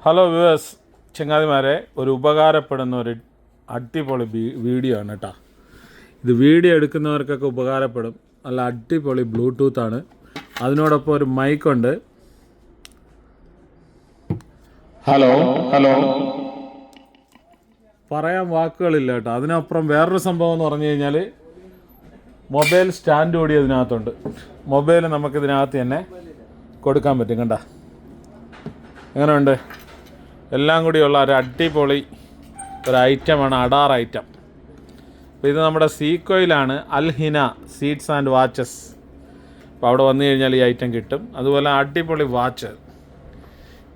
Hello viewers, ചങ്ങാതിമാരെ, ഒരു ഉപകാരപ്പെടുന്ന ഒരു അടിപൊളി വീഡിയോ ആണ് കേട്ടോ. ഇത് വീഡിയോ എടുക്കുന്നവർക്കൊക്കെ ഉപകാരപ്പെടും. നല്ല അടിപൊളി ബ്ലൂടൂത്താണ്, അതിനോടൊപ്പം ഒരു മൈക്കുണ്ട്. ഹലോ ഹലോ പറയാൻ വാക്കുകളില്ല കേട്ടോ. അതിനപ്പുറം വേറൊരു സംഭവം എന്ന് പറഞ്ഞു കഴിഞ്ഞാൽ മൊബൈൽ സ്റ്റാൻഡ് കൂടി ഇതിനകത്തുണ്ട്. മൊബൈൽ നമുക്കിതിനകത്ത് തന്നെ കൊടുക്കാൻ പറ്റും. കണ്ട എങ്ങനെയുണ്ട്? എല്ലാം കൂടിയുള്ള ഒരു അടിപൊളി ഒരു ഐറ്റമാണ്, അഡാർ ഐറ്റം. അപ്പോൾ ഇത് നമ്മുടെ സീക്കോയിലാണ്, അൽഹിന സീഡ്സ് ആൻഡ് വാച്ചസ്. അപ്പോൾ അവിടെ വന്നു കഴിഞ്ഞാൽ ഈ ഐറ്റം കിട്ടും. അതുപോലെ അടിപൊളി വാച്ച്,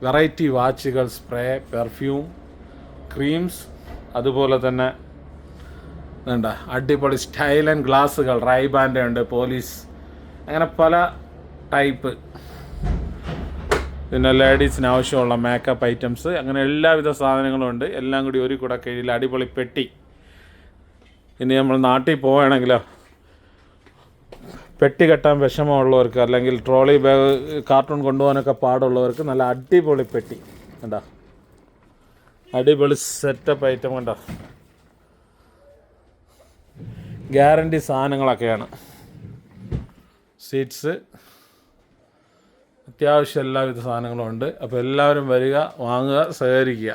വെറൈറ്റി വാച്ചുകൾ, സ്പ്രേ, പെർഫ്യൂം, ക്രീംസ്, അതുപോലെ തന്നെ വേണ്ട അടിപൊളി സ്റ്റൈലൻ ഗ്ലാസ്സുകൾ, റൈബാൻ്റെ ഉണ്ട്, പോലീസ്, അങ്ങനെ പല ടൈപ്പ്. പിന്നെ ലേഡീസിന് ആവശ്യമുള്ള മേക്കപ്പ് ഐറ്റംസ്, അങ്ങനെ എല്ലാവിധ സാധനങ്ങളും ഉണ്ട്. എല്ലാം കൂടി ഒരു കൂടെ കീഴിൽ അടിപൊളി പെട്ടി. ഇനി നമ്മൾ നാട്ടിൽ പോവുകയാണെങ്കിലോ, പെട്ടി കെട്ടാൻ വിഷമമുള്ളവർക്ക്, അല്ലെങ്കിൽ ട്രോളി ബാഗ് കാർട്ടൂൺ കൊണ്ടുപോകാനൊക്കെ പാടുള്ളവർക്ക് നല്ല അടിപൊളി പെട്ടി കണ്ടോ. അടിപൊളി സെറ്റപ്പ് ഐറ്റം കണ്ടോ. ഗ്യാരണ്ടി സാധനങ്ങളൊക്കെയാണ്. സീറ്റ്സ്, അത്യാവശ്യം എല്ലാവിധ സാധനങ്ങളും ഉണ്ട്. അപ്പോൾ എല്ലാവരും വരിക, വാങ്ങുക, സഹകരിക്കുക.